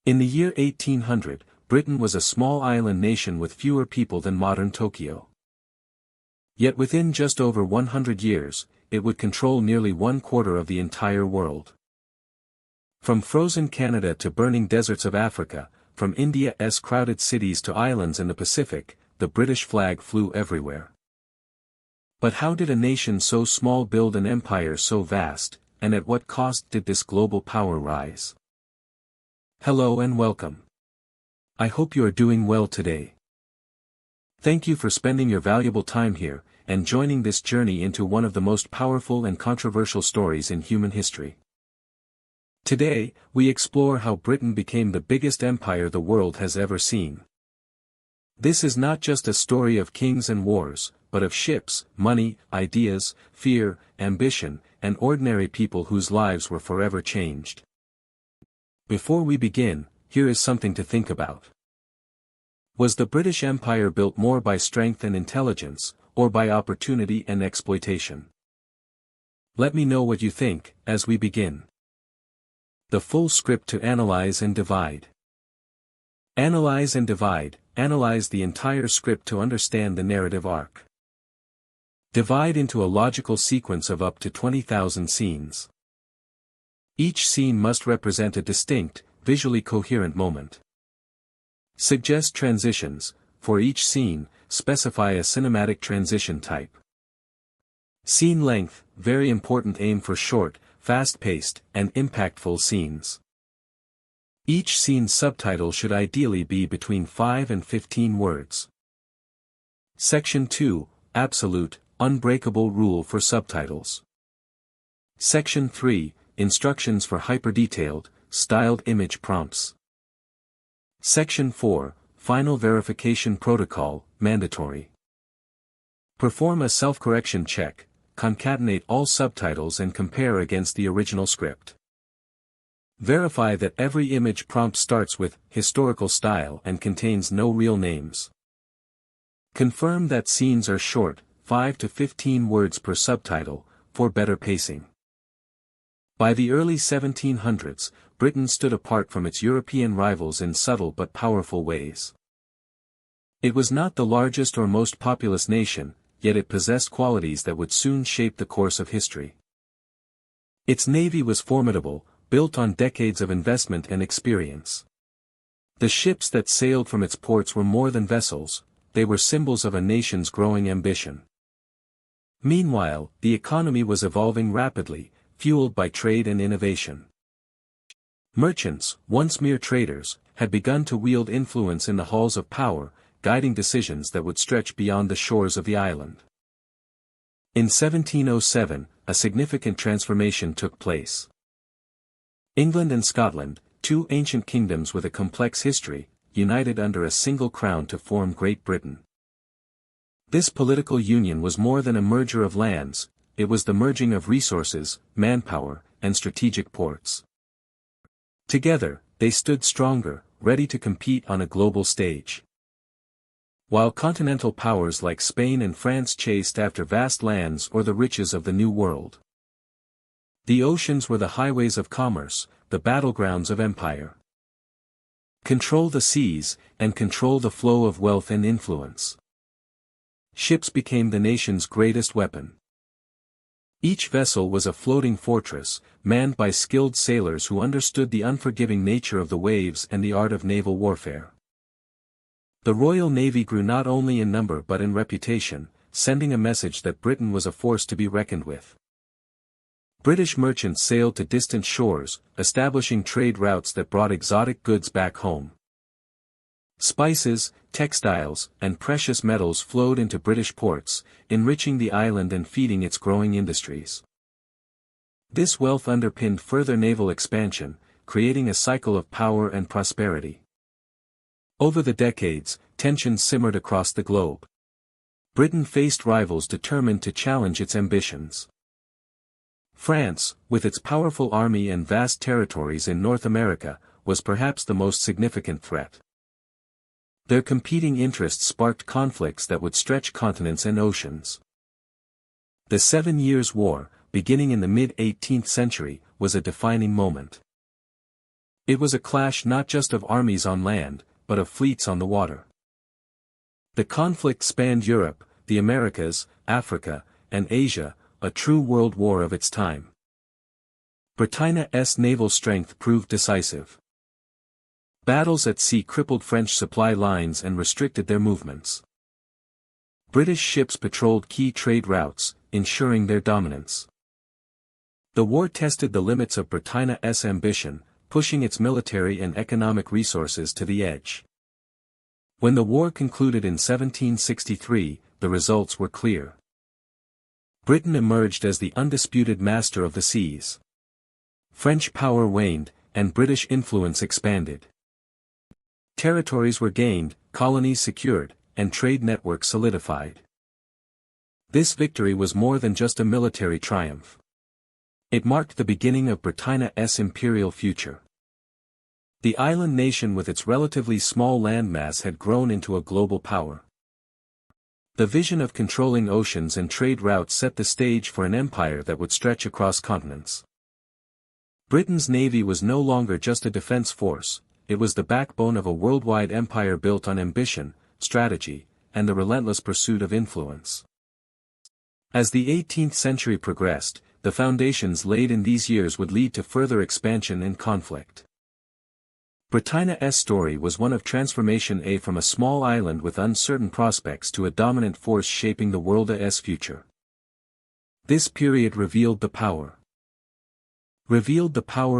In the year 1800, Britain was a small island nation with fewer people than modern Tokyo. Yet within just over 100 years, it would control nearly 1/4 of the entire world. From frozen Canada to burning deserts of Africa, from India's crowded cities to islands in the Pacific, the British flag flew everywhere. But how did a nation so small build an empire so vast, and at what cost did this global power rise? Hello and welcome. I hope you are doing well today. Thank you for spending your valuable time here, and joining this journey into one of the most powerful and controversial stories in human history. Today, we explore how Britain became the biggest empire the world has ever seen. This is not just a story of kings and wars, but of ships, money, ideas, fear, ambition, and ordinary people whose lives were forever changed. Before we begin, here is something to think about. Was the British Empire built more by strength and intelligence, or by opportunity and exploitation? Let me know what you think, as we begin. The full script to analyze and divide. Analyze and divide. Analyze the entire script to understand the narrative arc. Divide into a logical sequence of up to 20,000 scenes. Each scene must represent a distinct, visually coherent moment. Suggest transitions. For each scene, specify a cinematic transition type. Scene length, very important. Aim for short, fast-paced, and impactful scenes. Each scene's subtitle should ideally be between 5 and 15 words. Section 2, Absolute, Unbreakable Rule for Subtitles. Section 3, Instructions for Hyper-Detailed, Styled Image Prompts. Section 4, Final Verification Protocol, Mandatory. Perform a self-correction check, concatenate all subtitles and compare against the original script. Verify that every image prompt starts with historical style and contains no real names. Confirm that scenes are short, 5 to 15 words per subtitle, for better pacing. By the early 1700s, Britain stood apart from its European rivals in subtle but powerful ways. It was not the largest or most populous nation, yet it possessed qualities that would soon shape the course of history. Its navy was formidable, built on decades of investment and experience. The ships that sailed from its ports were more than vessels, they were symbols of a nation's growing ambition. Meanwhile, the economy was evolving rapidly, fueled by trade and innovation. Merchants, once mere traders, had begun to wield influence in the halls of power, guiding decisions that would stretch beyond the shores of the island. In 1707, a significant transformation took place. England and Scotland, two ancient kingdoms with a complex history, united under a single crown to form Great Britain. This political union was more than a merger of lands, it was the merging of resources, manpower, and strategic ports. Together, they stood stronger, ready to compete on a global stage. While continental powers like Spain and France chased after vast lands or the riches of the New World. The oceans were the highways of commerce, the battlegrounds of empire. Control the seas, and control the flow of wealth and influence. Ships became the nation's greatest weapon. Each vessel was a floating fortress, manned by skilled sailors who understood the unforgiving nature of the waves and the art of naval warfare. The Royal Navy grew not only in number but in reputation, sending a message that Britain was a force to be reckoned with. British merchants sailed to distant shores, establishing trade routes that brought exotic goods back home. Spices, textiles, and precious metals flowed into British ports, enriching the island and feeding its growing industries. This wealth underpinned further naval expansion, creating a cycle of power and prosperity. Over the decades, tensions simmered across the globe. Britain faced rivals determined to challenge its ambitions. France, with its powerful army and vast territories in North America, was perhaps the most significant threat. Their competing interests sparked conflicts that would stretch continents and oceans. The 7 Years' War, beginning in the mid-18th century, was a defining moment. It was a clash not just of armies on land, but of fleets on the water. The conflict spanned Europe, the Americas, Africa, and Asia, a true world war of its time. Britannia's naval strength proved decisive. Battles at sea crippled French supply lines and restricted their movements. British ships patrolled key trade routes, ensuring their dominance. The war tested the limits of Britannia's ambition, pushing its military and economic resources to the edge. When the war concluded in 1763, the results were clear. Britain emerged as the undisputed master of the seas. French power waned, and British influence expanded. Territories were gained, colonies secured, and trade networks solidified. This victory was more than just a military triumph. It marked the beginning of Britannia's imperial future. The island nation with its relatively small landmass had grown into a global power. The vision of controlling oceans and trade routes set the stage for an empire that would stretch across continents. Britain's navy was no longer just a defense force, it was the backbone of a worldwide empire built on ambition, strategy, and the relentless pursuit of influence. As the 18th century progressed, the foundations laid in these years would lead to further expansion and conflict. Britannia's story was one of transformation from a small island with uncertain prospects to a dominant force shaping the world's future. This period revealed the power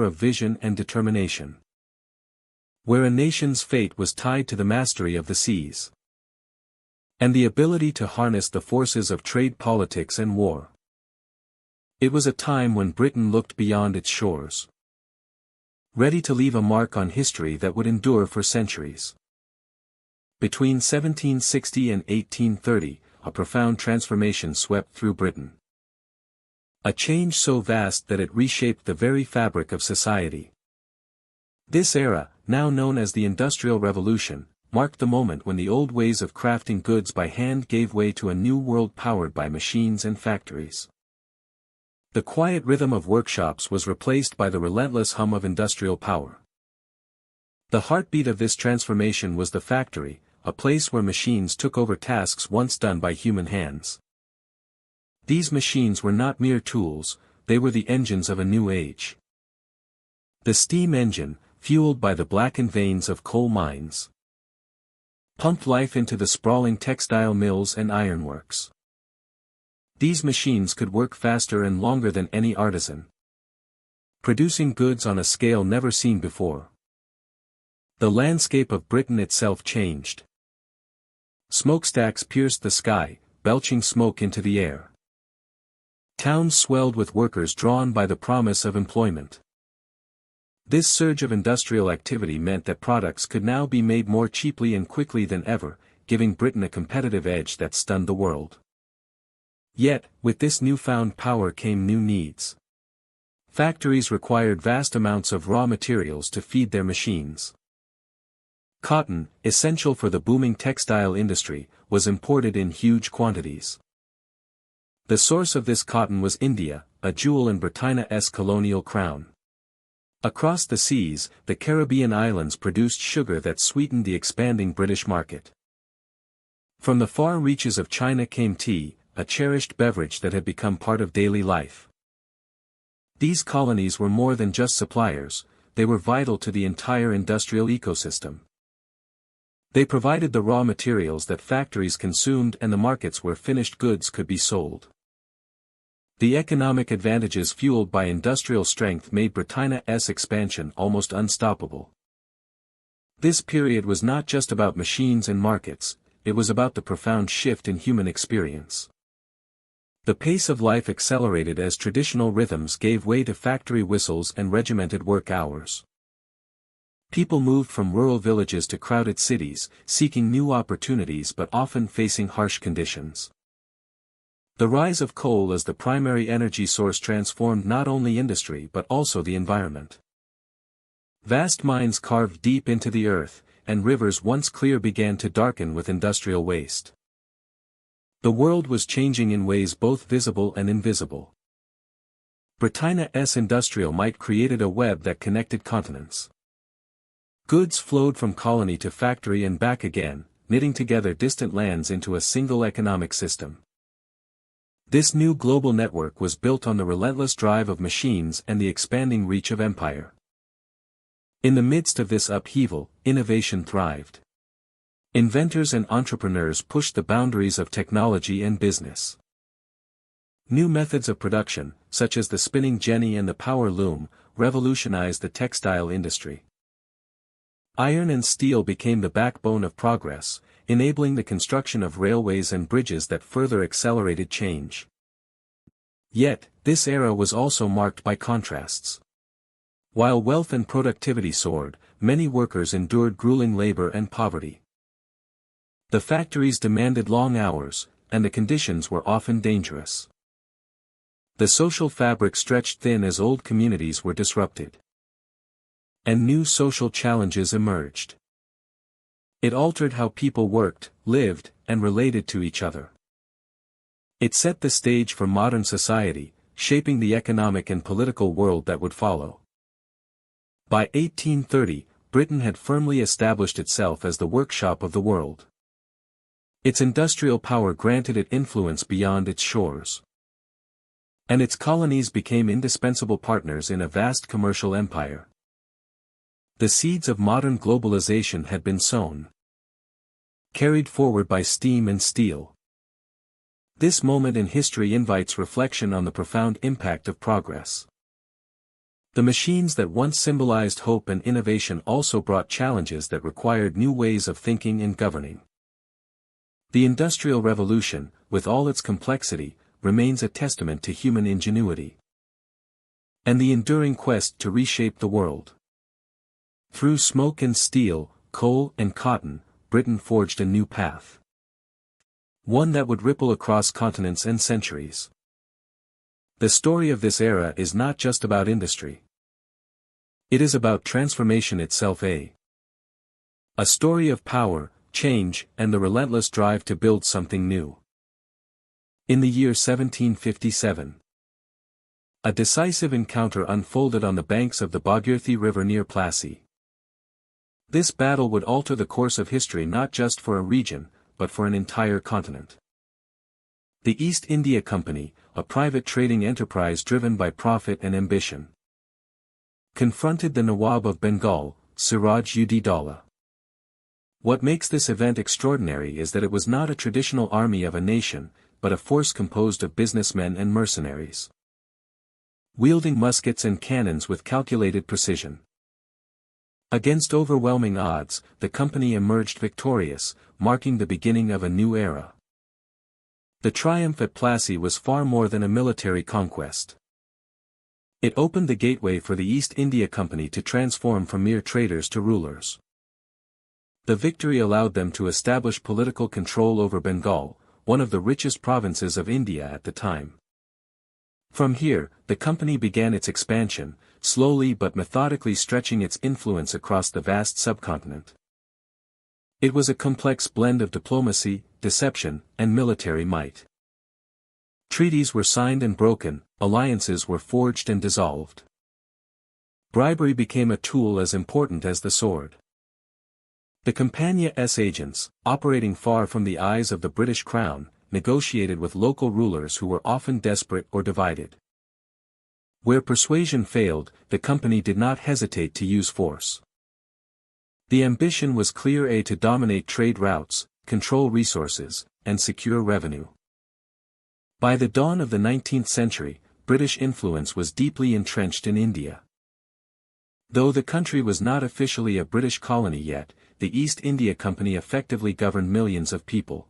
of vision and determination. Where a nation's fate was tied to the mastery of the seas. And the ability to harness the forces of trade politics and war. It was a time when Britain looked beyond its shores. Ready to leave a mark on history that would endure for centuries. Between 1760 and 1830, a profound transformation swept through Britain. A change so vast that it reshaped the very fabric of society. This era, now known as the Industrial Revolution, marked the moment when the old ways of crafting goods by hand gave way to a new world powered by machines and factories. The quiet rhythm of workshops was replaced by the relentless hum of industrial power. The heartbeat of this transformation was the factory, a place where machines took over tasks once done by human hands. These machines were not mere tools, they were the engines of a new age. The steam engine, fueled by the blackened veins of coal mines, pumped life into the sprawling textile mills and ironworks. These machines could work faster and longer than any artisan, producing goods on a scale never seen before. The landscape of Britain itself changed. Smokestacks pierced the sky, belching smoke into the air. Towns swelled with workers drawn by the promise of employment. This surge of industrial activity meant that products could now be made more cheaply and quickly than ever, giving Britain a competitive edge that stunned the world. Yet, with this newfound power came new needs. Factories required vast amounts of raw materials to feed their machines. Cotton, essential for the booming textile industry, was imported in huge quantities. The source of this cotton was India, a jewel in Britannia's colonial crown. Across the seas, the Caribbean islands produced sugar that sweetened the expanding British market. From the far reaches of China came tea, a cherished beverage that had become part of daily life. These colonies were more than just suppliers, they were vital to the entire industrial ecosystem. They provided the raw materials that factories consumed and the markets where finished goods could be sold. The economic advantages fueled by industrial strength made Britannia's expansion almost unstoppable. This period was not just about machines and markets, it was about the profound shift in human experience. The pace of life accelerated as traditional rhythms gave way to factory whistles and regimented work hours. People moved from rural villages to crowded cities, seeking new opportunities but often facing harsh conditions. The rise of coal as the primary energy source transformed not only industry but also the environment. Vast mines carved deep into the earth, and rivers once clear began to darken with industrial waste. The world was changing in ways both visible and invisible. Britannia's industrial might created a web that connected continents. Goods flowed from colony to factory and back again, knitting together distant lands into a single economic system. This new global network was built on the relentless drive of machines and the expanding reach of empire. In the midst of this upheaval, innovation thrived. Inventors and entrepreneurs pushed the boundaries of technology and business. New methods of production, such as the spinning jenny and the power loom, revolutionized the textile industry. Iron and steel became the backbone of progress, enabling the construction of railways and bridges that further accelerated change. Yet, this era was also marked by contrasts. While wealth and productivity soared, many workers endured grueling labor and poverty. The factories demanded long hours, and the conditions were often dangerous. The social fabric stretched thin as old communities were disrupted. And new social challenges emerged. It altered how people worked, lived, and related to each other. It set the stage for modern society, shaping the economic and political world that would follow. By 1830, Britain had firmly established itself as the workshop of the world. Its industrial power granted it influence beyond its shores. And its colonies became indispensable partners in a vast commercial empire. The seeds of modern globalization had been sown. Carried forward by steam and steel. This moment in history invites reflection on the profound impact of progress. The machines that once symbolized hope and innovation also brought challenges that required new ways of thinking and governing. The Industrial Revolution, with all its complexity, remains a testament to human ingenuity. And the enduring quest to reshape the world. Through smoke and steel, coal and cotton, Britain forged a new path. One that would ripple across continents and centuries. The story of this era is not just about industry. It is about transformation itself, a story of power, change, and the relentless drive to build something new. In the year 1757, a decisive encounter unfolded on the banks of the Bogirthy River near Plassey. This battle would alter the course of history not just for a region, but for an entire continent. The East India Company, a private trading enterprise driven by profit and ambition, confronted the Nawab of Bengal, Siraj-ud-Daulah. What makes this event extraordinary is that it was not a traditional army of a nation, but a force composed of businessmen and mercenaries, wielding muskets and cannons with calculated precision. Against overwhelming odds, the company emerged victorious, marking the beginning of a new era. The triumph at Plassey was far more than a military conquest. It opened the gateway for the East India Company to transform from mere traders to rulers. The victory allowed them to establish political control over Bengal, one of the richest provinces of India at the time. From here, the company began its expansion, slowly but methodically stretching its influence across the vast subcontinent. It was a complex blend of diplomacy, deception, and military might. Treaties were signed and broken, alliances were forged and dissolved. Bribery became a tool as important as the sword. The Compagnie's agents, operating far from the eyes of the British Crown, negotiated with local rulers who were often desperate or divided. Where persuasion failed, the company did not hesitate to use force. The ambition was clear: to dominate trade routes, control resources, and secure revenue. By the dawn of the 19th century, British influence was deeply entrenched in India. Though the country was not officially a British colony yet, the East India Company effectively governed millions of people.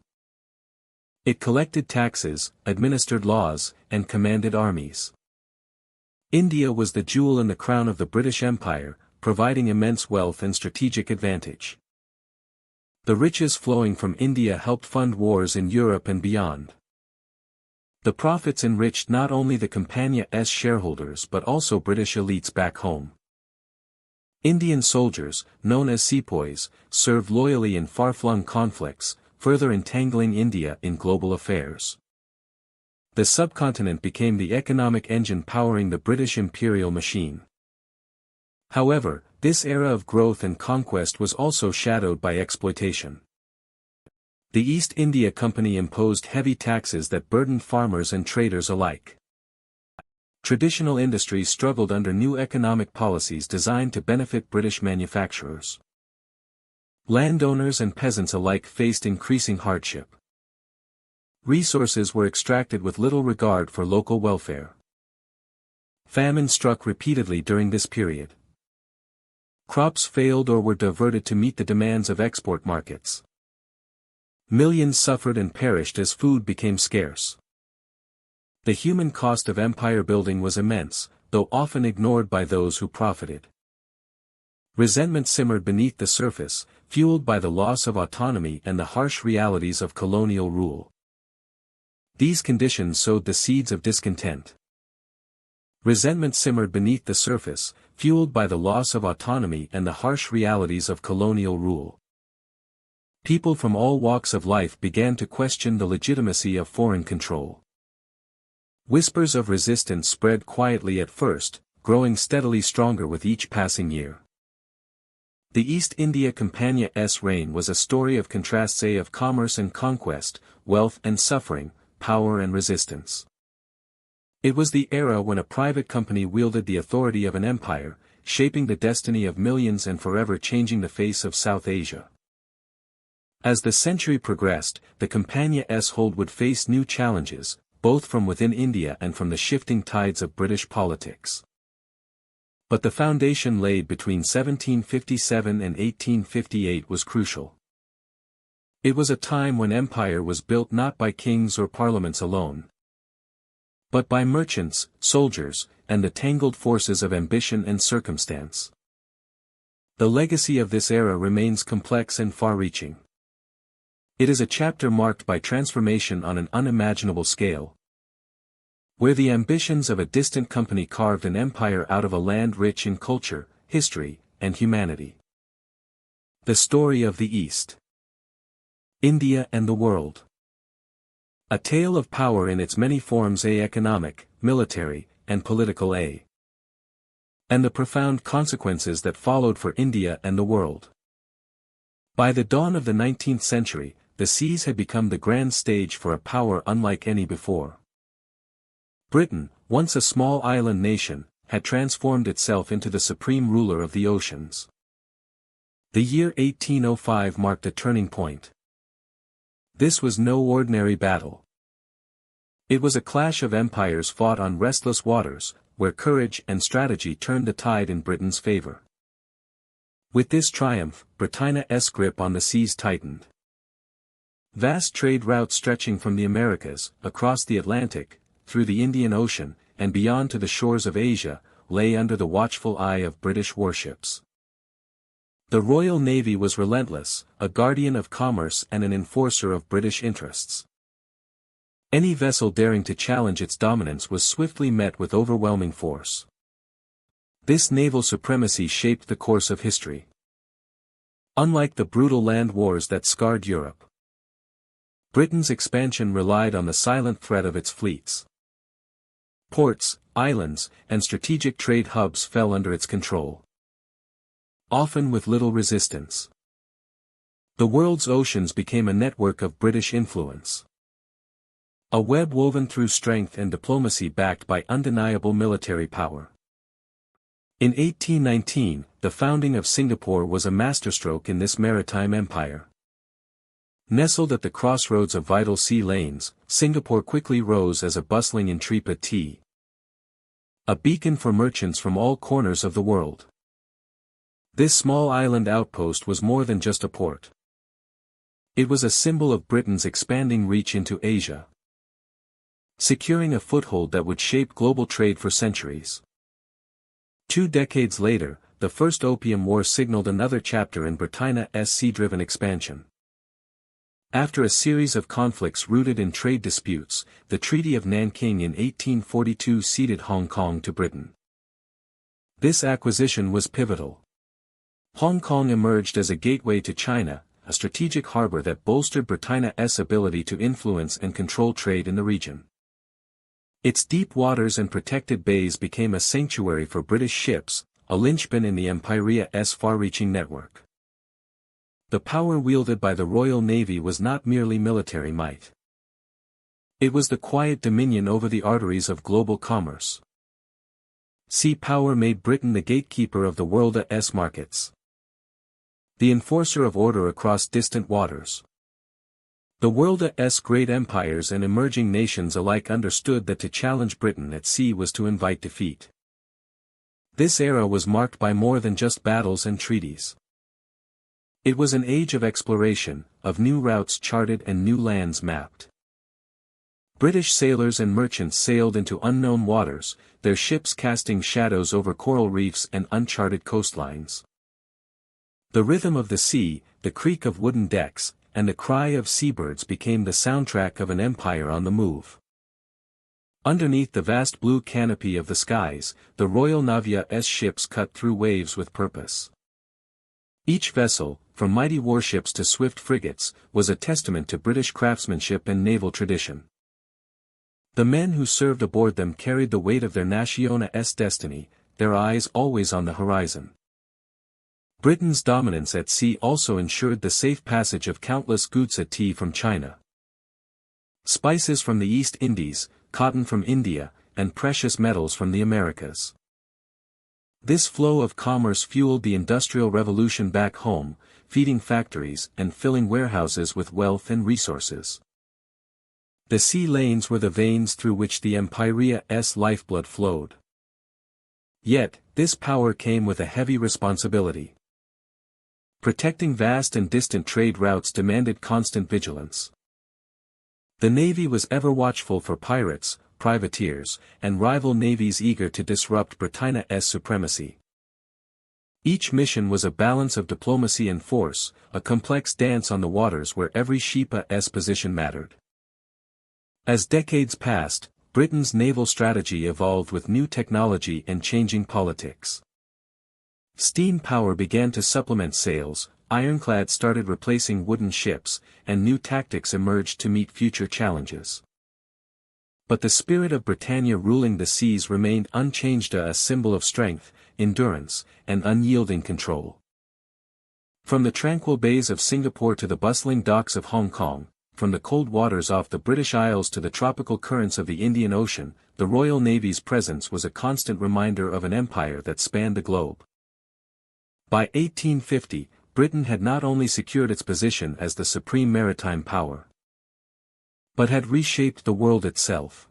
It collected taxes, administered laws, and commanded armies. India was the jewel in the crown of the British Empire, providing immense wealth and strategic advantage. The riches flowing from India helped fund wars in Europe and beyond. The profits enriched not only the Compagnie's shareholders but also British elites back home. Indian soldiers, known as sepoys, served loyally in far-flung conflicts, further entangling India in global affairs. The subcontinent became the economic engine powering the British imperial machine. However, this era of growth and conquest was also shadowed by exploitation. The East India Company imposed heavy taxes that burdened farmers and traders alike. Traditional industries struggled under new economic policies designed to benefit British manufacturers. Landowners and peasants alike faced increasing hardship. Resources were extracted with little regard for local welfare. Famine struck repeatedly during this period. Crops failed or were diverted to meet the demands of export markets. Millions suffered and perished as food became scarce. The human cost of empire building was immense, though often ignored by those who profited. Resentment simmered beneath the surface, fueled by the loss of autonomy and the harsh realities of colonial rule. These conditions sowed the seeds of discontent. Resentment simmered beneath the surface, fueled by the loss of autonomy and the harsh realities of colonial rule. People from all walks of life began to question the legitimacy of foreign control. Whispers of resistance spread quietly at first, growing steadily stronger with each passing year. The East India Company's reign was a story of contrasts of commerce and conquest, wealth and suffering, power and resistance. It was the era when a private company wielded the authority of an empire, shaping the destiny of millions and forever changing the face of South Asia. As the century progressed, the Company's hold would face new challenges, both from within India and from the shifting tides of British politics. But the foundation laid between 1757 and 1858 was crucial. It was a time when empire was built not by kings or parliaments alone, but by merchants, soldiers, and the tangled forces of ambition and circumstance. The legacy of this era remains complex and far-reaching. It is a chapter marked by transformation on an unimaginable scale, where the ambitions of a distant company carved an empire out of a land rich in culture, history, and humanity. The story of the East. India and the world. A tale of power in its many forms: economic, military, and political. And the profound consequences that followed for India and the world. By the dawn of the 19th century, the seas had become the grand stage for a power unlike any before. Britain, once a small island nation, had transformed itself into the supreme ruler of the oceans. The year 1805 marked a turning point. This was no ordinary battle. It was a clash of empires fought on restless waters, where courage and strategy turned the tide in Britain's favor. With this triumph, Britannia's grip on the seas tightened. Vast trade routes stretching from the Americas, across the Atlantic, through the Indian Ocean, and beyond to the shores of Asia, lay under the watchful eye of British warships. The Royal Navy was relentless, a guardian of commerce and an enforcer of British interests. Any vessel daring to challenge its dominance was swiftly met with overwhelming force. This naval supremacy shaped the course of history. Unlike the brutal land wars that scarred Europe, Britain's expansion relied on the silent threat of its fleets. Ports, islands, and strategic trade hubs fell under its control, often with little resistance. The world's oceans became a network of British influence. A web woven through strength and diplomacy backed by undeniable military power. In 1819, the founding of Singapore was a masterstroke in this maritime empire. Nestled at the crossroads of vital sea lanes, Singapore quickly rose as a bustling intrepid, a beacon for merchants from all corners of the world. This small island outpost was more than just a port. It was a symbol of Britain's expanding reach into Asia, securing a foothold that would shape global trade for centuries. 2 decades later, the First Opium War signaled another chapter in Britannia's sea-driven expansion. After a series of conflicts rooted in trade disputes, the Treaty of Nanking in 1842 ceded Hong Kong to Britain. This acquisition was pivotal. Hong Kong emerged as a gateway to China, a strategic harbor that bolstered Britannia's ability to influence and control trade in the region. Its deep waters and protected bays became a sanctuary for British ships, a linchpin in the Imperia's far-reaching network. The power wielded by the Royal Navy was not merely military might. It was the quiet dominion over the arteries of global commerce. Sea power made Britain the gatekeeper of the world's markets, the enforcer of order across distant waters. The world's great empires and emerging nations alike understood that to challenge Britain at sea was to invite defeat. This era was marked by more than just battles and treaties. It was an age of exploration, of new routes charted and new lands mapped. British sailors and merchants sailed into unknown waters, their ships casting shadows over coral reefs and uncharted coastlines. The rhythm of the sea, the creak of wooden decks, and the cry of seabirds became the soundtrack of an empire on the move. Underneath the vast blue canopy of the skies, the Royal Navy's ships cut through waves with purpose. Each vessel, from mighty warships to swift frigates, was a testament to British craftsmanship and naval tradition. The men who served aboard them carried the weight of their nation's destiny, their eyes always on the horizon. Britain's dominance at sea also ensured the safe passage of countless goods at tea from China. Spices from the East Indies, cotton from India, and precious metals from the Americas. This flow of commerce fueled the Industrial Revolution back home, feeding factories and filling warehouses with wealth and resources. The sea lanes were the veins through which the Imperia's lifeblood flowed. Yet, this power came with a heavy responsibility. Protecting vast and distant trade routes demanded constant vigilance. The Navy was ever watchful for pirates, privateers, and rival navies eager to disrupt Britannia's supremacy. Each mission was a balance of diplomacy and force, a complex dance on the waters where every ship's position mattered. As decades passed, Britain's naval strategy evolved with new technology and changing politics. Steam power began to supplement sails, ironclads started replacing wooden ships, and new tactics emerged to meet future challenges. But the spirit of Britannia ruling the seas remained unchanged, a symbol of strength, endurance, and unyielding control. From the tranquil bays of Singapore to the bustling docks of Hong Kong, from the cold waters off the British Isles to the tropical currents of the Indian Ocean, the Royal Navy's presence was a constant reminder of an empire that spanned the globe. By 1850, Britain had not only secured its position as the supreme maritime power, but had reshaped the world itself.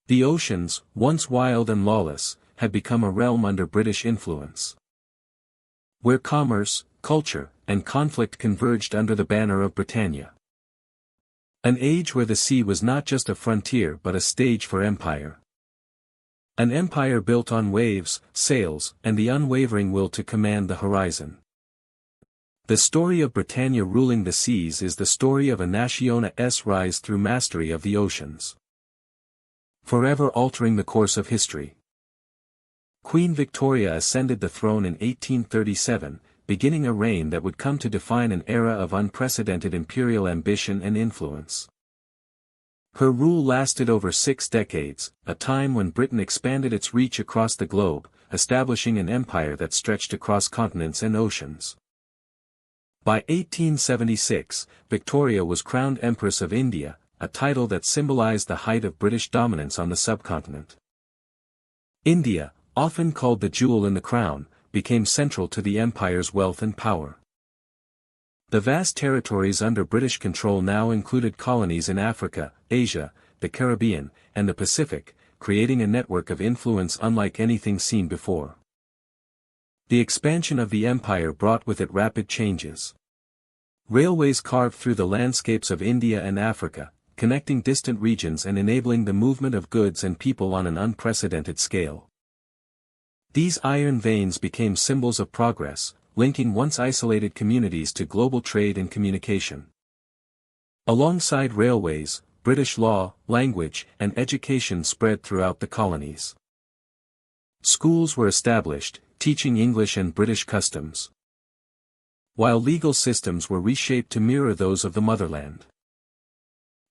The oceans, once wild and lawless, had become a realm under British influence, where commerce, culture, and conflict converged under the banner of Britannia. An age where the sea was not just a frontier but a stage for empire. An empire built on waves, sails, and the unwavering will to command the horizon. The story of Britannia ruling the seas is the story of a nation's rise through mastery of the oceans, forever altering the course of history. Queen Victoria ascended the throne in 1837, beginning a reign that would come to define an era of unprecedented imperial ambition and influence. Her rule lasted over 6 decades, a time when Britain expanded its reach across the globe, establishing an empire that stretched across continents and oceans. By 1876, Victoria was crowned Empress of India, a title that symbolized the height of British dominance on the subcontinent. India, often called the jewel in the crown, became central to the empire's wealth and power. The vast territories under British control now included colonies in Africa, Asia, the Caribbean, and the Pacific, creating a network of influence unlike anything seen before. The expansion of the empire brought with it rapid changes. Railways carved through the landscapes of India and Africa, connecting distant regions and enabling the movement of goods and people on an unprecedented scale. These iron veins became symbols of progress, linking once isolated communities to global trade and communication. Alongside railways, British law, language, and education spread throughout the colonies. Schools were established, teaching English and British customs, while legal systems were reshaped to mirror those of the motherland.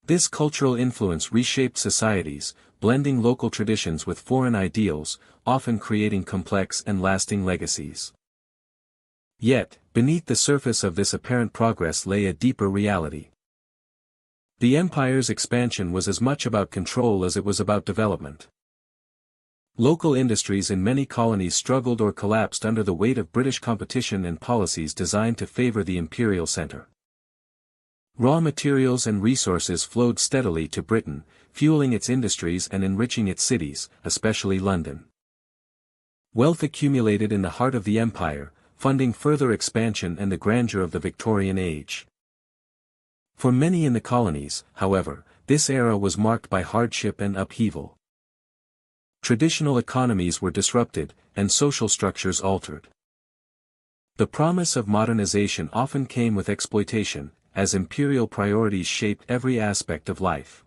This cultural influence reshaped societies, blending local traditions with foreign ideals, often creating complex and lasting legacies. Yet, beneath the surface of this apparent progress lay a deeper reality. The empire's expansion was as much about control as it was about development. Local industries in many colonies struggled or collapsed under the weight of British competition and policies designed to favor the imperial center. Raw materials and resources flowed steadily to Britain, fueling its industries and enriching its cities, especially London. Wealth accumulated in the heart of the empire, funding further expansion and the grandeur of the Victorian age. For many in the colonies, however, this era was marked by hardship and upheaval. Traditional economies were disrupted, and social structures altered. The promise of modernization often came with exploitation, as imperial priorities shaped every aspect of life.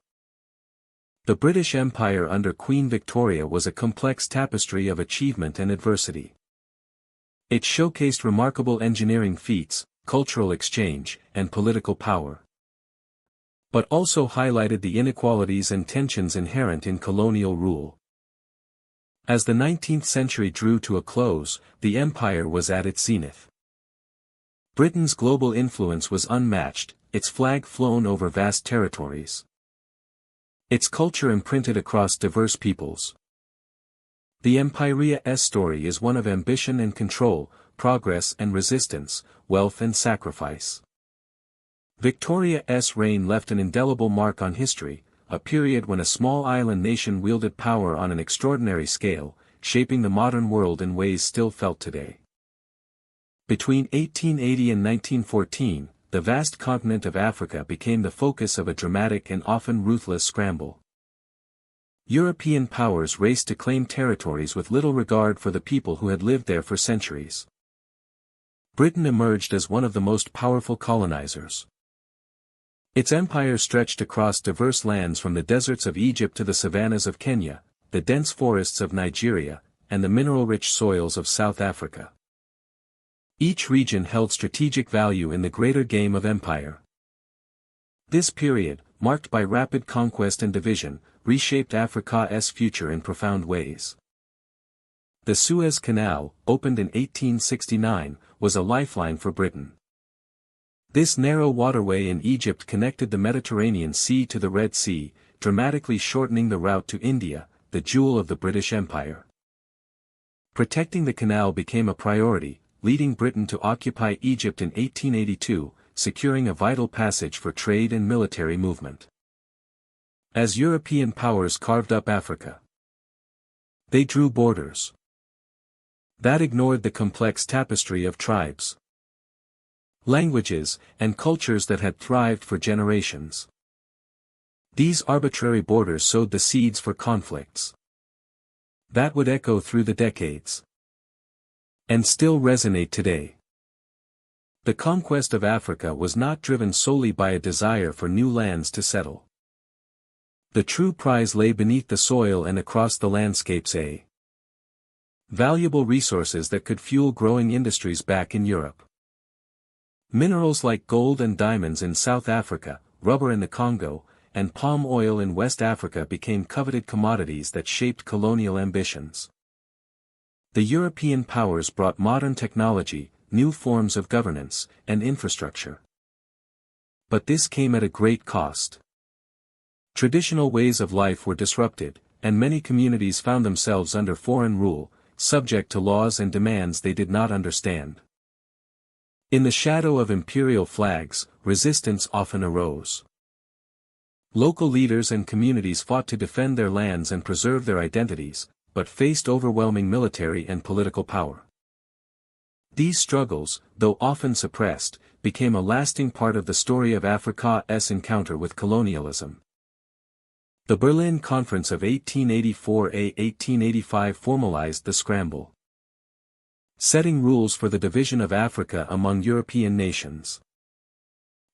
The British Empire under Queen Victoria was a complex tapestry of achievement and adversity. It showcased remarkable engineering feats, cultural exchange, and political power. But also highlighted the inequalities and tensions inherent in colonial rule. As the 19th century drew to a close, the empire was at its zenith. Britain's global influence was unmatched, its flag flown over vast territories. Its culture imprinted across diverse peoples. The empire's story is one of ambition and control, progress and resistance, wealth and sacrifice. Victoria's reign left an indelible mark on history, a period when a small island nation wielded power on an extraordinary scale, shaping the modern world in ways still felt today. Between 1880 and 1914, the vast continent of Africa became the focus of a dramatic and often ruthless scramble. European powers raced to claim territories with little regard for the people who had lived there for centuries. Britain emerged as one of the most powerful colonizers. Its empire stretched across diverse lands from the deserts of Egypt to the savannas of Kenya, the dense forests of Nigeria, and the mineral-rich soils of South Africa. Each region held strategic value in the greater game of empire. This period, marked by rapid conquest and division, reshaped Africa's future in profound ways. The Suez Canal, opened in 1869, was a lifeline for Britain. This narrow waterway in Egypt connected the Mediterranean Sea to the Red Sea, dramatically shortening the route to India, the jewel of the British Empire. Protecting the canal became a priority, leading Britain to occupy Egypt in 1882, securing a vital passage for trade and military movement. As European powers carved up Africa, they drew borders that ignored the complex tapestry of tribes, languages, and cultures that had thrived for generations. These arbitrary borders sowed the seeds for conflicts that would echo through the decades and still resonate today. The conquest of Africa was not driven solely by a desire for new lands to settle. The true prize lay beneath the soil and across the landscapes, valuable resources that could fuel growing industries back in Europe. Minerals like gold and diamonds in South Africa, rubber in the Congo, and palm oil in West Africa became coveted commodities that shaped colonial ambitions. The European powers brought modern technology, new forms of governance, and infrastructure. But this came at a great cost. Traditional ways of life were disrupted, and many communities found themselves under foreign rule, subject to laws and demands they did not understand. In the shadow of imperial flags, resistance often arose. Local leaders and communities fought to defend their lands and preserve their identities, but faced overwhelming military and political power. These struggles, though often suppressed, became a lasting part of the story of Africa's encounter with colonialism. The Berlin Conference of 1884–1885 formalized the scramble, setting rules for the division of Africa among European nations.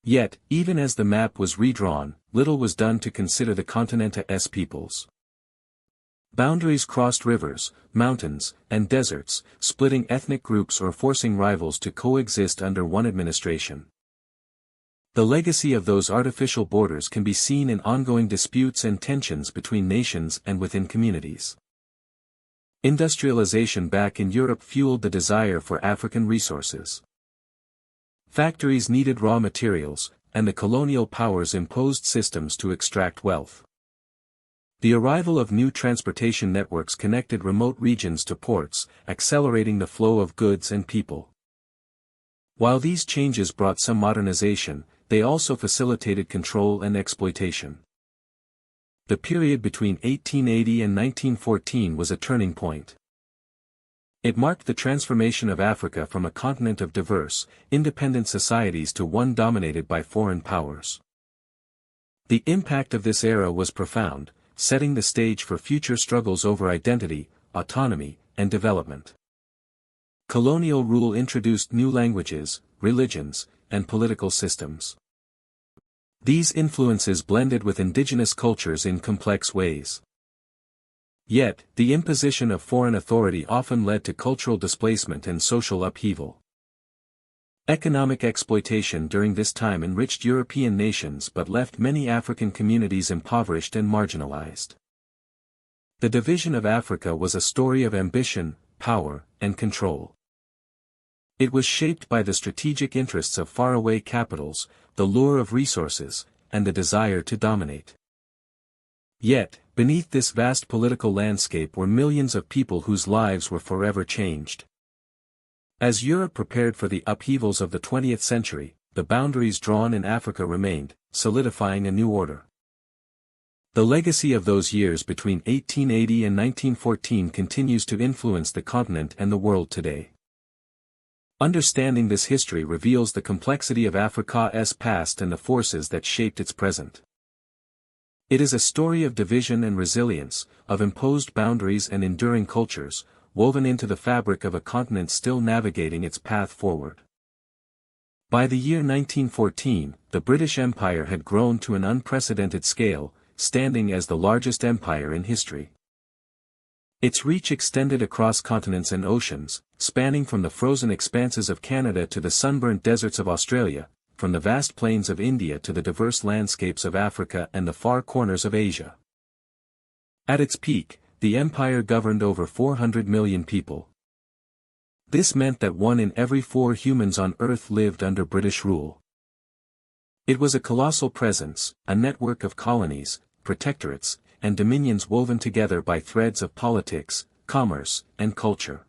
Yet, even as the map was redrawn, little was done to consider the continent's peoples. Boundaries crossed rivers, mountains, and deserts, splitting ethnic groups or forcing rivals to coexist under one administration. The legacy of those artificial borders can be seen in ongoing disputes and tensions between nations and within communities. Industrialization back in Europe fueled the desire for African resources. Factories needed raw materials, and the colonial powers imposed systems to extract wealth. The arrival of new transportation networks connected remote regions to ports, accelerating the flow of goods and people. While these changes brought some modernization, they also facilitated control and exploitation. The period between 1880 and 1914 was a turning point. It marked the transformation of Africa from a continent of diverse, independent societies to one dominated by foreign powers. The impact of this era was profound, setting the stage for future struggles over identity, autonomy, and development. Colonial rule introduced new languages, religions, and political systems. These influences blended with indigenous cultures in complex ways. Yet, the imposition of foreign authority often led to cultural displacement and social upheaval. Economic exploitation during this time enriched European nations but left many African communities impoverished and marginalized. The division of Africa was a story of ambition, power, and control. It was shaped by the strategic interests of faraway capitals, the lure of resources, and the desire to dominate. Yet, beneath this vast political landscape were millions of people whose lives were forever changed. As Europe prepared for the upheavals of the 20th century, the boundaries drawn in Africa remained, solidifying a new order. The legacy of those years between 1880 and 1914 continues to influence the continent and the world today. Understanding this history reveals the complexity of Africa's past and the forces that shaped its present. It is a story of division and resilience, of imposed boundaries and enduring cultures, woven into the fabric of a continent still navigating its path forward. By the year 1914, the British Empire had grown to an unprecedented scale, standing as the largest empire in history. Its reach extended across continents and oceans, spanning from the frozen expanses of Canada to the sunburnt deserts of Australia, from the vast plains of India to the diverse landscapes of Africa and the far corners of Asia. At its peak, the empire governed over 400 million people. This meant that 1 in every 4 humans on Earth lived under British rule. It was a colossal presence, a network of colonies, protectorates, and dominions woven together by threads of politics, commerce, and culture.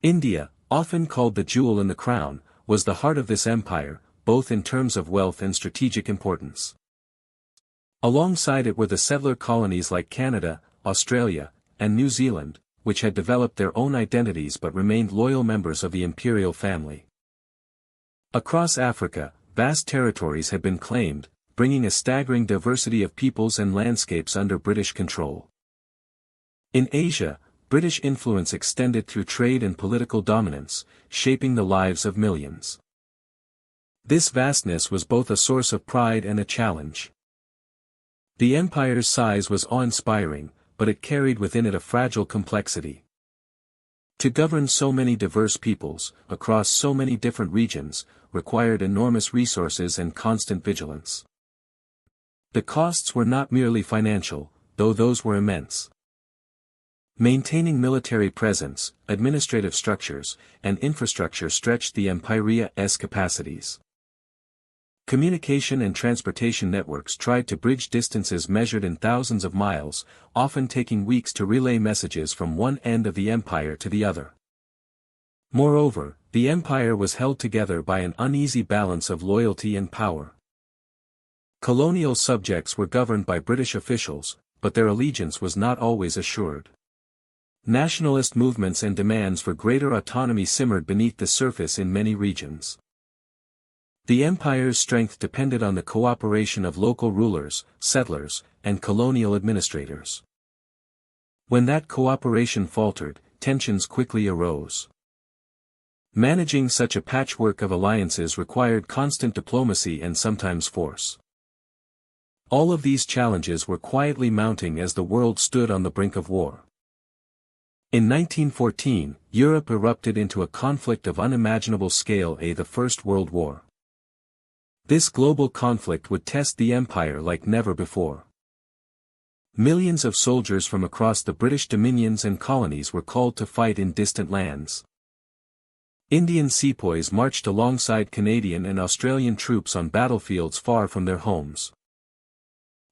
India, often called the jewel in the crown, was the heart of this empire, both in terms of wealth and strategic importance. Alongside it were the settler colonies like Canada, Australia, and New Zealand, which had developed their own identities but remained loyal members of the imperial family. Across Africa, vast territories had been claimed, bringing a staggering diversity of peoples and landscapes under British control. In Asia, British influence extended through trade and political dominance, shaping the lives of millions. This vastness was both a source of pride and a challenge. The empire's size was awe-inspiring, but it carried within it a fragile complexity. To govern so many diverse peoples, across so many different regions, required enormous resources and constant vigilance. The costs were not merely financial, though those were immense. Maintaining military presence, administrative structures, and infrastructure stretched the empire's capacities. Communication and transportation networks tried to bridge distances measured in thousands of miles, often taking weeks to relay messages from one end of the empire to the other. Moreover, the empire was held together by an uneasy balance of loyalty and power. Colonial subjects were governed by British officials, but their allegiance was not always assured. Nationalist movements and demands for greater autonomy simmered beneath the surface in many regions. The empire's strength depended on the cooperation of local rulers, settlers, and colonial administrators. When that cooperation faltered, tensions quickly arose. Managing such a patchwork of alliances required constant diplomacy and sometimes force. All of these challenges were quietly mounting as the world stood on the brink of war. In 1914, Europe erupted into a conflict of unimaginable scale, the First World War. This global conflict would test the empire like never before. Millions of soldiers from across the British dominions and colonies were called to fight in distant lands. Indian sepoys marched alongside Canadian and Australian troops on battlefields far from their homes.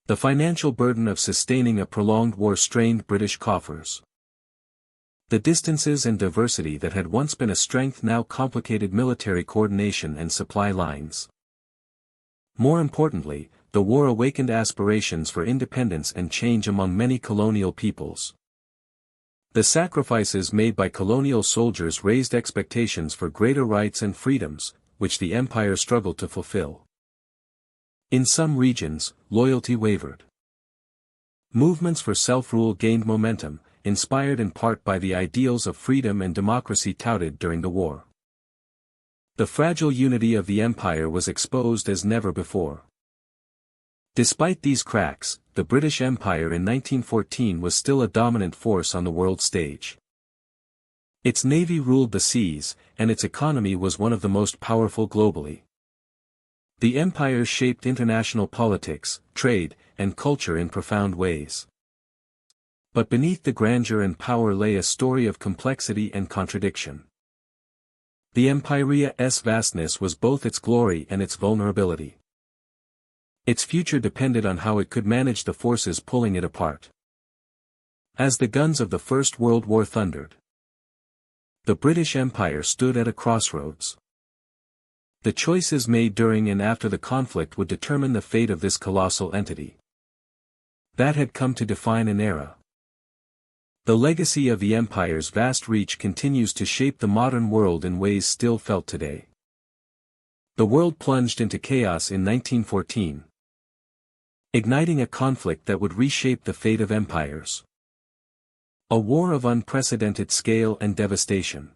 The financial burden of sustaining a prolonged war strained British coffers. The distances and diversity that had once been a strength now complicated military coordination and supply lines. More importantly, the war awakened aspirations for independence and change among many colonial peoples. The sacrifices made by colonial soldiers raised expectations for greater rights and freedoms, which the empire struggled to fulfill. In some regions, loyalty wavered. Movements for self-rule gained momentum, inspired in part by the ideals of freedom and democracy touted during the war. The fragile unity of the empire was exposed as never before. Despite these cracks, the British Empire in 1914 was still a dominant force on the world stage. Its navy ruled the seas, and its economy was one of the most powerful globally. The empire shaped international politics, trade, and culture in profound ways. But beneath the grandeur and power lay a story of complexity and contradiction. The empire's vastness was both its glory and its vulnerability. Its future depended on how it could manage the forces pulling it apart. As the guns of the First World War thundered, the British Empire stood at a crossroads. The choices made during and after the conflict would determine the fate of this colossal entity that had come to define an era. The legacy of the empire's vast reach continues to shape the modern world in ways still felt today. The world plunged into chaos in 1914. Igniting a conflict that would reshape the fate of empires. A war of unprecedented scale and devastation.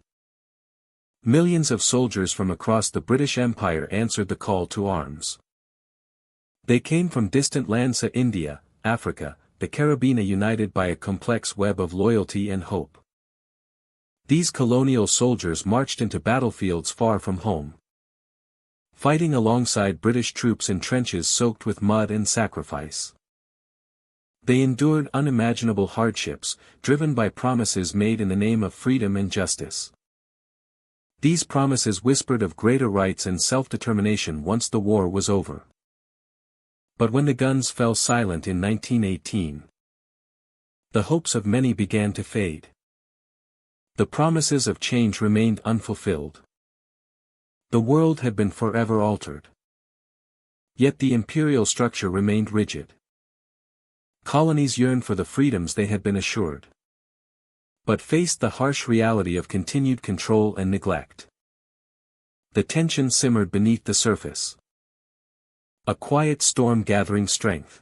Millions of soldiers from across the British Empire answered the call to arms. They came from distant lands of India, Africa, the Caribbean, united by a complex web of loyalty and hope. These colonial soldiers marched into battlefields far from home, fighting alongside British troops in trenches soaked with mud and sacrifice. They endured unimaginable hardships, driven by promises made in the name of freedom and justice. These promises whispered of greater rights and self-determination once the war was over. But when the guns fell silent in 1918, the hopes of many began to fade. The promises of change remained unfulfilled. The world had been forever altered. Yet the imperial structure remained rigid. Colonies yearned for the freedoms they had been assured, but faced the harsh reality of continued control and neglect. The tension simmered beneath the surface. A quiet storm gathering strength.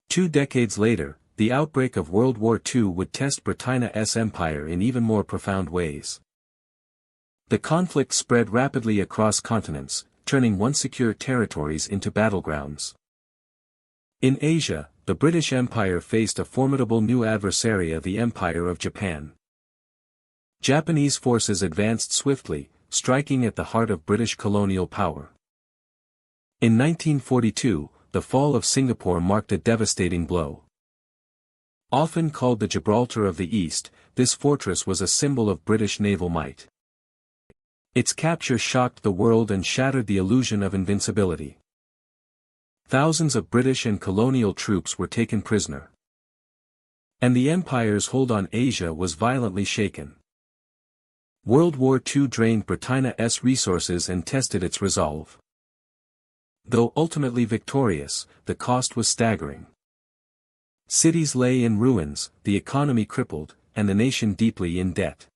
2 decades later, the outbreak of World War II would test Britannia's empire in even more profound ways. The conflict spread rapidly across continents, turning once secure territories into battlegrounds. In Asia, the British Empire faced a formidable new adversary, the Empire of Japan. Japanese forces advanced swiftly, striking at the heart of British colonial power. In 1942, the fall of Singapore marked a devastating blow. Often called the Gibraltar of the East, this fortress was a symbol of British naval might. Its capture shocked the world and shattered the illusion of invincibility. Thousands of British and colonial troops were taken prisoner. And the empire's hold on Asia was violently shaken. World War II drained Britannia's resources and tested its resolve. Though ultimately victorious, the cost was staggering. Cities lay in ruins, the economy crippled, and the nation deeply in debt.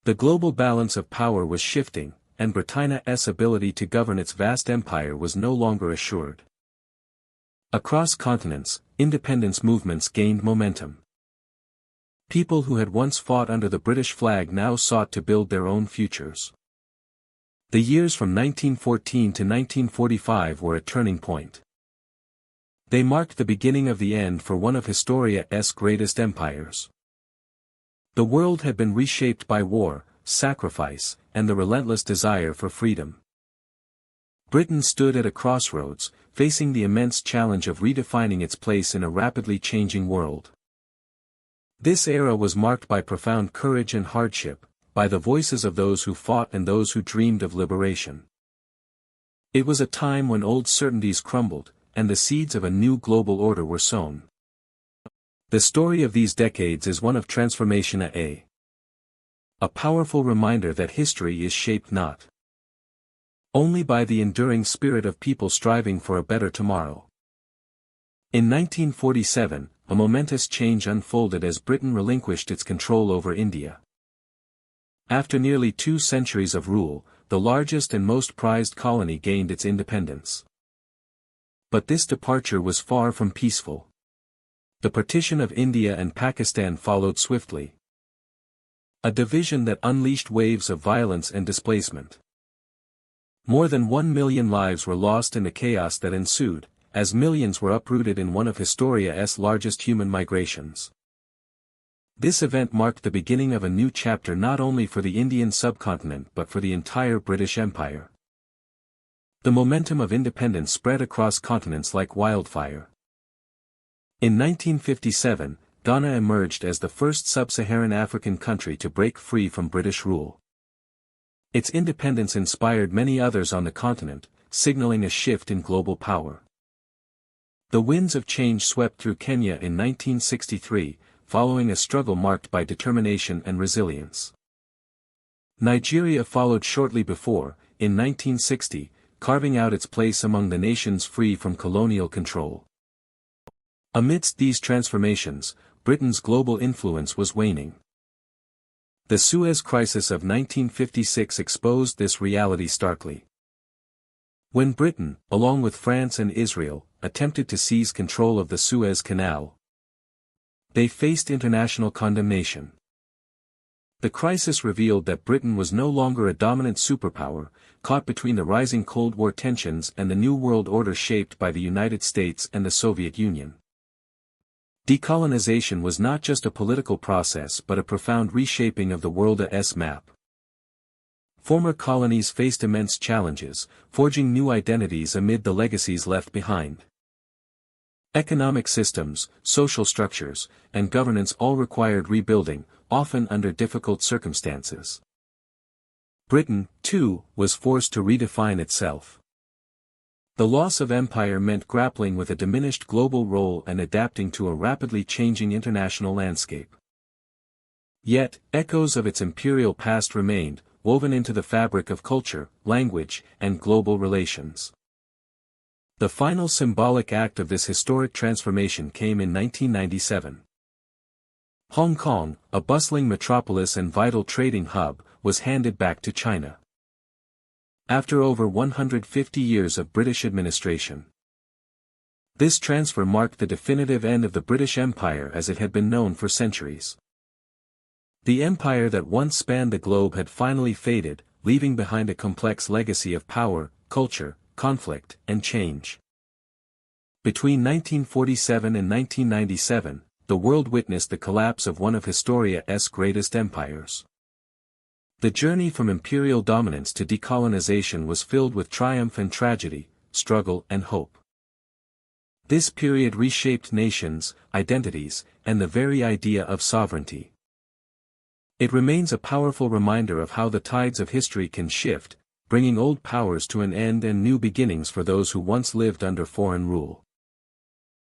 The global balance of power was shifting, and Britannia's ability to govern its vast empire was no longer assured. Across continents, independence movements gained momentum. People who had once fought under the British flag now sought to build their own futures. The years from 1914 to 1945 were a turning point. They marked the beginning of the end for one of history's greatest empires. The world had been reshaped by war, sacrifice, and the relentless desire for freedom. Britain stood at a crossroads, facing the immense challenge of redefining its place in a rapidly changing world. This era was marked by profound courage and hardship, by the voices of those who fought and those who dreamed of liberation. It was a time when old certainties crumbled, and the seeds of a new global order were sown. The story of these decades is one of transformation, a powerful reminder that history is shaped not only by the enduring spirit of people striving for a better tomorrow. In 1947, a momentous change unfolded as Britain relinquished its control over India. After nearly 2 centuries of rule, the largest and most prized colony gained its independence. But this departure was far from peaceful. The partition of India and Pakistan followed swiftly. A division that unleashed waves of violence and displacement. More than 1 million lives were lost in the chaos that ensued, as millions were uprooted in one of historia's largest human migrations. This event marked the beginning of a new chapter not only for the Indian subcontinent but for the entire British Empire. The momentum of independence spread across continents like wildfire. In 1957, Ghana emerged as the first sub-Saharan African country to break free from British rule. Its independence inspired many others on the continent, signaling a shift in global power. The winds of change swept through Kenya in 1963, following a struggle marked by determination and resilience. Nigeria followed shortly before, in 1960, carving out its place among the nations free from colonial control. Amidst these transformations, Britain's global influence was waning. The Suez Crisis of 1956 exposed this reality starkly. When Britain, along with France and Israel, attempted to seize control of the Suez Canal, they faced international condemnation. The crisis revealed that Britain was no longer a dominant superpower, caught between the rising Cold War tensions and the new world order shaped by the United States and the Soviet Union. Decolonization was not just a political process but a profound reshaping of the world's map. Former colonies faced immense challenges, forging new identities amid the legacies left behind. Economic systems, social structures, and governance all required rebuilding, often under difficult circumstances. Britain, too, was forced to redefine itself. The loss of empire meant grappling with a diminished global role and adapting to a rapidly changing international landscape. Yet, echoes of its imperial past remained, woven into the fabric of culture, language, and global relations. The final symbolic act of this historic transformation came in 1997. Hong Kong, a bustling metropolis and vital trading hub, was handed back to China. After over 150 years of British administration. This transfer marked the definitive end of the British Empire as it had been known for centuries. The empire that once spanned the globe had finally faded, leaving behind a complex legacy of power, culture, conflict, and change. Between 1947 and 1997, the world witnessed the collapse of one of historia's greatest empires. The journey from imperial dominance to decolonization was filled with triumph and tragedy, struggle and hope. This period reshaped nations, identities, and the very idea of sovereignty. It remains a powerful reminder of how the tides of history can shift, bringing old powers to an end and new beginnings for those who once lived under foreign rule.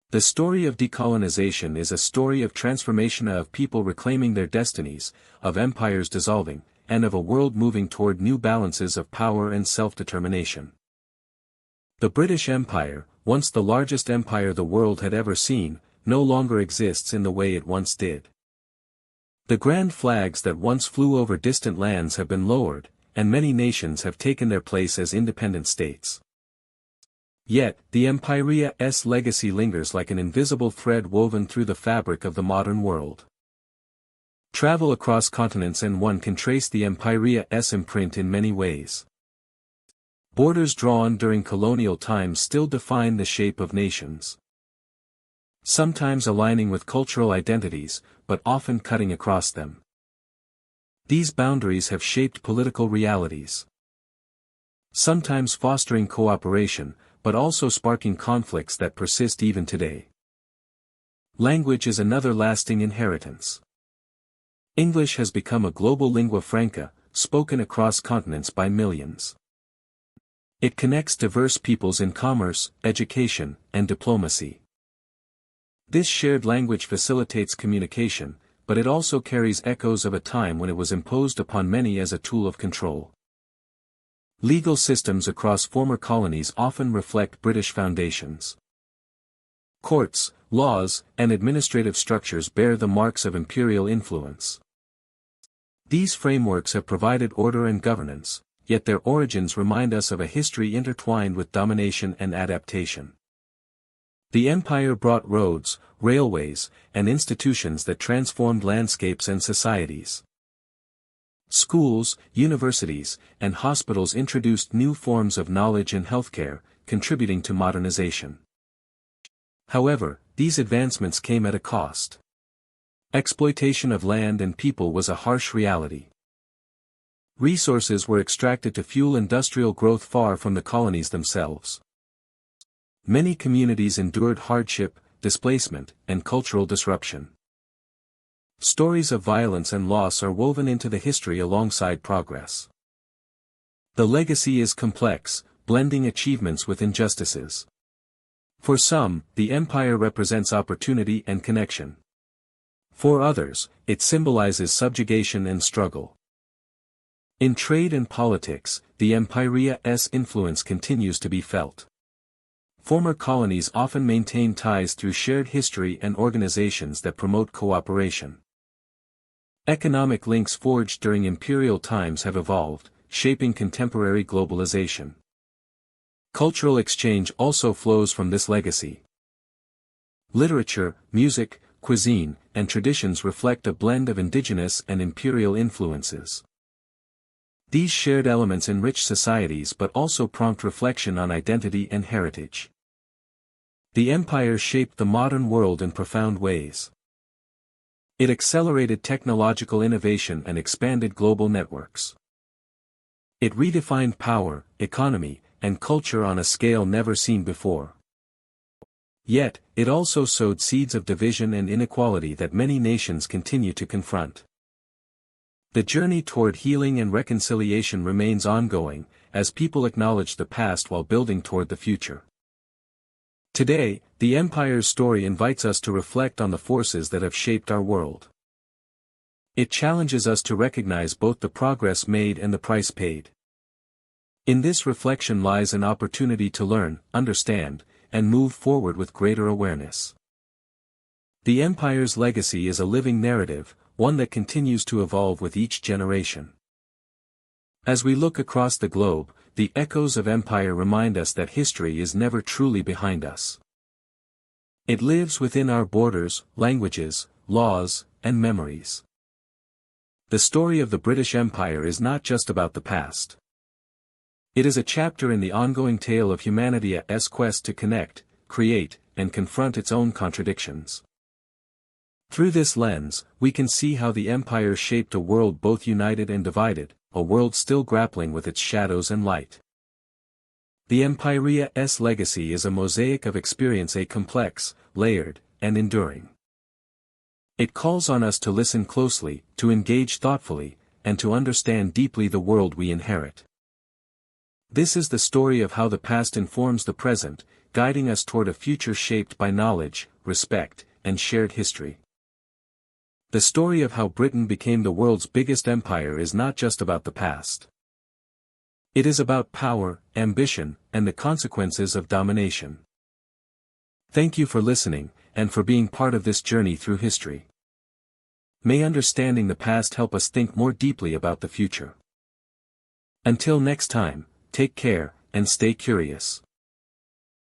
The story of decolonization is a story of transformation, of people reclaiming their destinies, of empires dissolving, and of a world moving toward new balances of power and self-determination. The British Empire, once the largest empire the world had ever seen, no longer exists in the way it once did. The grand flags that once flew over distant lands have been lowered, and many nations have taken their place as independent states. Yet, the empire's legacy lingers like an invisible thread woven through the fabric of the modern world. Travel across continents and one can trace the empire's imprint in many ways. Borders drawn during colonial times still define the shape of nations. Sometimes aligning with cultural identities, but often cutting across them. These boundaries have shaped political realities. sometimes fostering cooperation, but also sparking conflicts that persist even today. Language is another lasting inheritance. English has become a global lingua franca, spoken across continents by millions. It connects diverse peoples in commerce, education, and diplomacy. This shared language facilitates communication, but it also carries echoes of a time when it was imposed upon many as a tool of control. Legal systems across former colonies often reflect British foundations. Courts, laws, and administrative structures bear the marks of imperial influence. These frameworks have provided order and governance, yet their origins remind us of a history intertwined with domination and adaptation. The empire brought roads, railways, and institutions that transformed landscapes and societies. Schools, universities, and hospitals introduced new forms of knowledge and healthcare, contributing to modernization. However, these advancements came at a cost. Exploitation of land and people was a harsh reality. Resources were extracted to fuel industrial growth far from the colonies themselves. Many communities endured hardship, displacement, and cultural disruption. Stories of violence and loss are woven into the history alongside progress. The legacy is complex, blending achievements with injustices. For some, the empire represents opportunity and connection. For others, it symbolizes subjugation and struggle. In trade and politics, the empire's influence continues to be felt. Former colonies often maintain ties through shared history and organizations that promote cooperation. Economic links forged during imperial times have evolved, shaping contemporary globalization. Cultural exchange also flows from this legacy. Literature, music, cuisine, and traditions reflect a blend of indigenous and imperial influences. These shared elements enrich societies but also prompt reflection on identity and heritage. The empire shaped the modern world in profound ways. It accelerated technological innovation and expanded global networks. It redefined power, economy, and culture on a scale never seen before. Yet, it also sowed seeds of division and inequality that many nations continue to confront. The journey toward healing and reconciliation remains ongoing, as people acknowledge the past while building toward the future. Today, the empire's story invites us to reflect on the forces that have shaped our world. It challenges us to recognize both the progress made and the price paid. In this reflection lies an opportunity to learn, understand, and move forward with greater awareness. The empire's legacy is a living narrative, one that continues to evolve with each generation. As we look across the globe, the echoes of empire remind us that history is never truly behind us. It lives within our borders, languages, laws, and memories. The story of the British Empire is not just about the past. It is a chapter in the ongoing tale of humanity's quest to connect, create, and confront its own contradictions. Through this lens, we can see how the empire shaped a world both united and divided, a world still grappling with its shadows and light. The empire's legacy is a mosaic of experience, a complex, layered, and enduring. It calls on us to listen closely, to engage thoughtfully, and to understand deeply the world we inherit. This is the story of how the past informs the present, guiding us toward a future shaped by knowledge, respect, and shared history. The story of how Britain became the world's biggest empire is not just about the past. It is about power, ambition, and the consequences of domination. Thank you for listening, and for being part of this journey through history. May understanding the past help us think more deeply about the future. Until next time, take care, and stay curious.